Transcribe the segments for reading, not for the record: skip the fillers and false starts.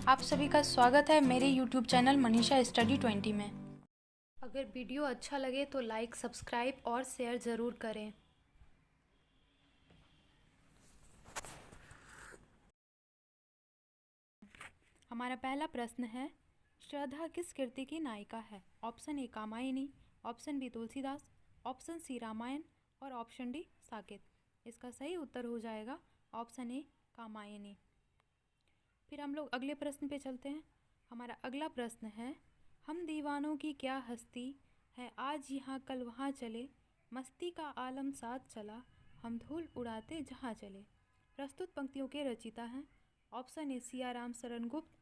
आप सभी का स्वागत है मेरे YouTube चैनल मनीषा स्टडी 20 में। अगर वीडियो अच्छा लगे तो लाइक, सब्सक्राइब और शेयर ज़रूर करें। हमारा पहला प्रश्न है, श्रद्धा किस कृति की नायिका है? Option A Kamayani, option B Tulsidas, option C Ramayan और ऑप्शन डी साकेत। इसका सही उत्तर हो जाएगा ऑप्शन ए कामायनी। फिर हम लोग अगले प्रश्न पे चलते हैं। हमारा अगला प्रश्न है, हम दीवानों की क्या हस्ती है, आज यहाँ कल वहाँ चले, मस्ती का आलम साथ चला, हम धूल उड़ाते जहाँ चले। प्रस्तुत पंक्तियों के रचिता हैं ऑप्शन ए सियाराम शरण गुप्त,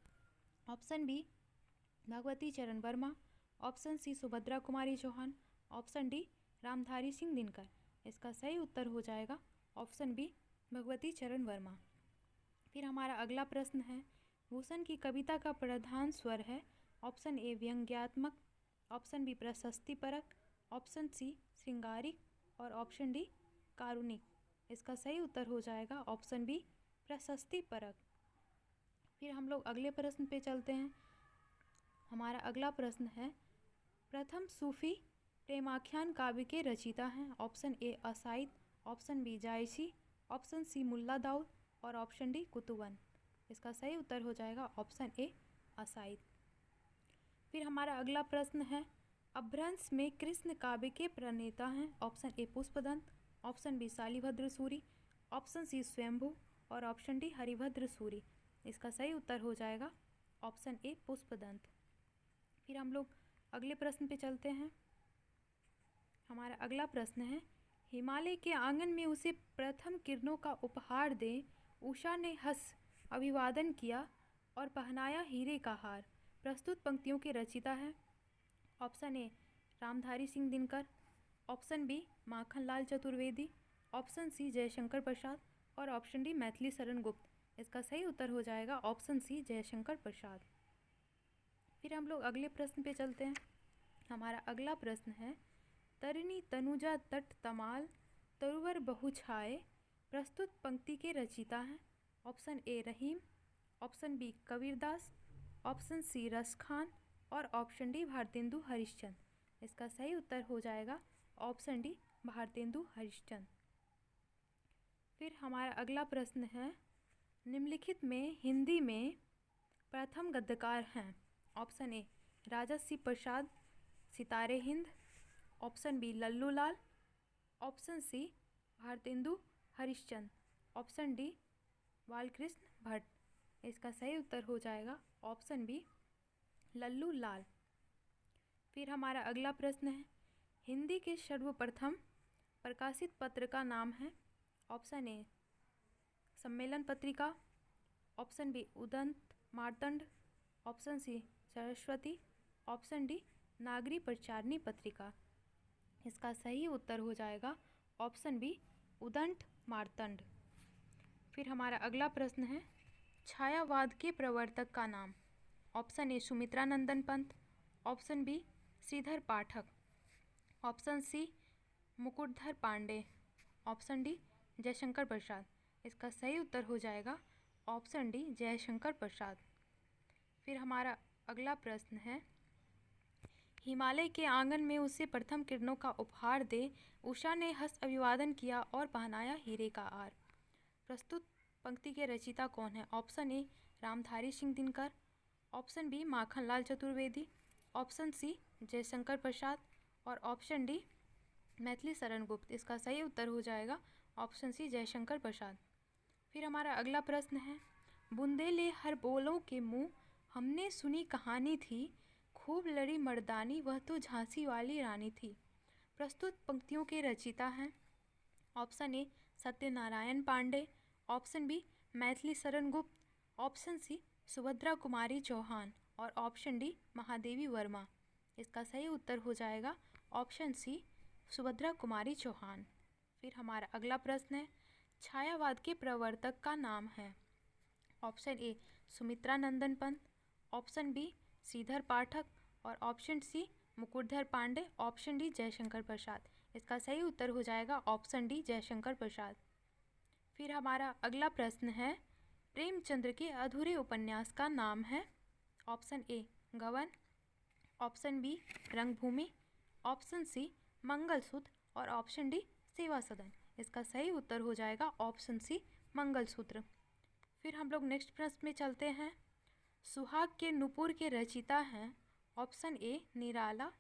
ऑप्शन बी भगवती चरण Verma, option C Subhadra Kumari Chauhan, option D Ramdhari Singh Dinkar. इसका सही उत्तर हो जाएगा ऑप्शन बी भगवती चरण वर्मा। फिर हमारा अगला प्रश्न है, भूषण की कविता का प्रधान स्वर है? ऑप्शन ए व्यंग्यात्मक, ऑप्शन बी प्रशस्तिपरक, ऑप्शन सी श्रृंगारिक और ऑप्शन डी कारुणिक। इसका सही उत्तर हो जाएगा ऑप्शन बी प्रशस्तिपरक। फिर हम लोग अगले प्रश्न पे चलते हैं। हमारा अगला प्रश्न है, प्रथम सूफी प्रेमाख्यान काव्य के रचिता हैं? ऑप्शन ए असाइद, option B Jayasi, option C Mulla Daud और ऑप्शन डी कुतुबन। इसका सही उत्तर हो जाएगा ऑप्शन ए असाइद। फिर हमारा अगला प्रश्न है, अपभ्रंश में कृष्ण काव्य के प्रणेता हैं? Option A Pushpadant, option B Shalibhadra Suri, option C Swayambhu और ऑप्शन डी हरिभद्र सूरी। इसका सही उत्तर हो जाएगा ऑप्शन ए पुष्पदंत। फिर हम लोग अगले प्रश्न पे चलते हैं। हमारा अगला प्रश्न है, हिमालय के आंगन में उसे प्रथम किरणों का उपहार दे, उषा ने हंस अभिवादन किया और पहनाया हीरे का हार। प्रस्तुत पंक्तियों के रचिता है option A Ramdhari Singh Dinkar, option B Makhanlal Chaturvedi, option C Jaishankar Prasad और ऑप्शन डी मैथिली शरण गुप्त। इसका सही उत्तर हो जाएगा ऑप्शन सी जयशंकर प्रसाद। फिर हम लोग अगले प्रश्न पे चलते हैं। हमारा अगला प्रश्न है, तरिणी तनुजा तट तमाल तरुवर बहु छाए। प्रस्तुत पंक्ति के रचिता हैं option A Rahim, option B Kabirdas, option C Raskhan और ऑप्शन डी भारतेंदु हरिश्चंद्र। इसका सही उत्तर हो जाएगा ऑप्शन डी भारतेंदु हरिश्चंद्र। फिर हमारा अगला प्रश्न है, निम्नलिखित में हिंदी में प्रथम गद्यकार हैं? ऑप्शन ए Rajarshi Prasad Sitare Hind, option B Lallu Lal, option C Bharatendu Harishchandra, option D Balkrishna Bhatt. इसका सही उत्तर हो जाएगा ऑप्शन बी लल्लू लाल। फिर हमारा अगला प्रश्न है, हिंदी के सर्वप्रथम प्रकाशित पत्र का नाम है? Option A Sammelan Patrika, option B Udant Martand, option C Saraswati, option D Nagari Pracharini Patrika. इसका सही उत्तर हो जाएगा ऑप्शन बी उदंत मार्तंड। फिर हमारा अगला प्रश्न है, छायावाद के प्रवर्तक का नाम? Option A Sumitra Nandan Pant, option B Shridhar Pathak, option C Mukutdhar Pandey, option D Jaishankar Prasad. इसका सही उत्तर हो जाएगा ऑप्शन डी जयशंकर प्रसाद। फिर हमारा अगला प्रश्न है, हिमालय के आंगन में उसे प्रथम किरणों का उपहार दे, उषा ने हंस अभिवादन किया और पहनाया हीरे का हार। प्रस्तुत पंक्ति के रचिता कौन है? Option A Ramdhari Singh Dinkar, option B Makhanlal Chaturvedi, option C Jaishankar Prasad और ऑप्शन डी मैथिली शरण गुप्त। इसका सही उत्तर हो जाएगा ऑप्शन सी जयशंकर प्रसाद। फिर हमारा अगला प्रश्न है, बुंदेले हर बोलों के मुँह, हमने सुनी कहानी थी, खूब लड़ी मर्दानी, वह तो झांसी वाली रानी थी। प्रस्तुत पंक्तियों के रचिता हैं option A Satyanarayan Pandey, option B Maithili Sharan Gupt, option C Subhadra Kumari Chauhan और ऑप्शन डी महादेवी वर्मा। इसका सही उत्तर हो जाएगा ऑप्शन सी सुभद्रा कुमारी चौहान। फिर हमारा अगला प्रश्न है, छायावाद के प्रवर्तक का नाम है? Option A Sumitra Nandan Pant, option B Shridhar Pathak और option C Mukutdhar Pandey, option D Jaishankar Prasad. इसका सही उत्तर हो जाएगा ऑप्शन डी जयशंकर प्रसाद। फिर हमारा अगला प्रश्न है, प्रेमचंद्र के अधूरे उपन्यास का नाम है? ऑप्शन ए गबन, ऑप्शन बी रंगभूमि, ऑप्शन सी मंगलसूत्र और ऑप्शन डी सेवा सदन। इसका सही उत्तर हो जाएगा ऑप्शन सी मंगलसूत्र। फिर हम लोग नेक्स्ट प्रश्न में चलते हैं। सुहाग के नुपुर के रचयिता हैं? Option A Nirala,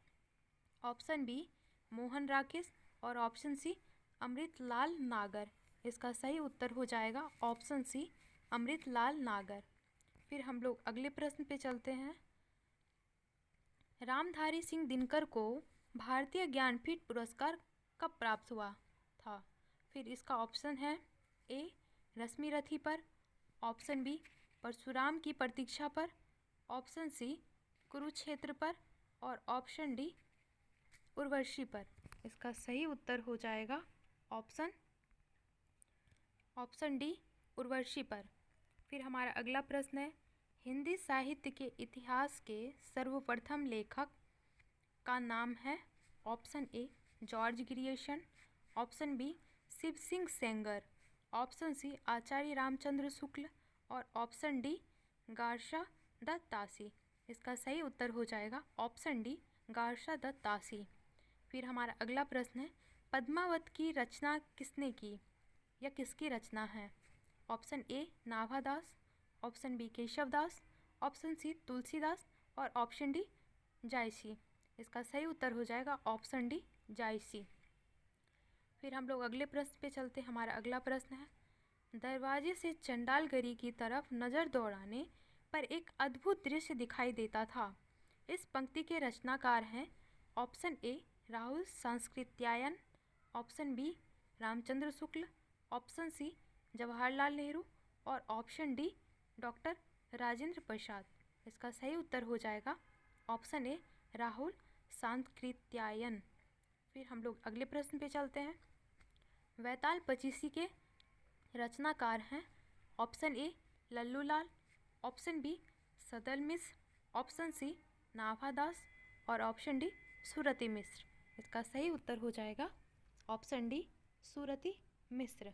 option B Mohan Rakesh और ऑप्शन सी अमृतलाल नागर। इसका सही उत्तर हो जाएगा ऑप्शन सी अमृतलाल नागर। फिर हम लोग अगले प्रश्न पे चलते हैं। रामधारी सिंह दिनकर को भारतीय ज्ञानपीठ पुरस्कार कब प्राप्त हुआ था? फिर इसका ऑप्शन है ए रश्मि रथी पर, ऑप्शन बी परशुराम की प्रतीक्षा पर, ऑप्शन सी कुरुक्षेत्र पर और ऑप्शन डी उर्वशी पर। इसका सही उत्तर हो जाएगा ऑप्शन डी उर्वशी पर। फिर हमारा अगला प्रश्न है। हिंदी साहित्य के इतिहास के सर्वप्रथम लेखक का नाम है? Option A George Grierson, option B Shiv Singh Sengar, option C Acharya Ramchandra Shukla और option D Garcin de Tassy. इसका सही उत्तर हो जाएगा option D Garcin de Tassy. फिर हमारा अगला प्रश्न है। पद्मावत की रचना किसने की या किसकी रचना है? Option A Nabhadas, option B Keshavdas, option C Tulsidas और ऑप्शन डी जायसी। इसका सही उत्तर हो जाएगा ऑप्शन डी जायसी। फिर हम लोग अगले प्रश्न पे चलते। हमारा अगला प्रश्न है। दरवाजे से चंडालगढ़ी की तरफ नज़र दौड़ाने पर एक अद्भुत दृश्य दिखाई देता था। इस पंक्ति के रचनाकार हैं? Option A Rahul Sankrityayan, option B Ramchandra Shukla, option C Jawaharlal Nehru और option D doctor Rajendra Prasad. इसका सही उत्तर हो जाएगा ऑप्शन ए राहुल सांस्कृत्यायन। फिर हम लोग अगले प्रश्न पे चलते हैं। वैताल पचीसी के रचनाकार हैं? Option A Lallulal, option B Sadal Mishra, option C Nabhadas और ऑप्शन डी सुरति मिश्र। इसका सही उत्तर हो जाएगा ऑप्शन डी सुरति मिश्र।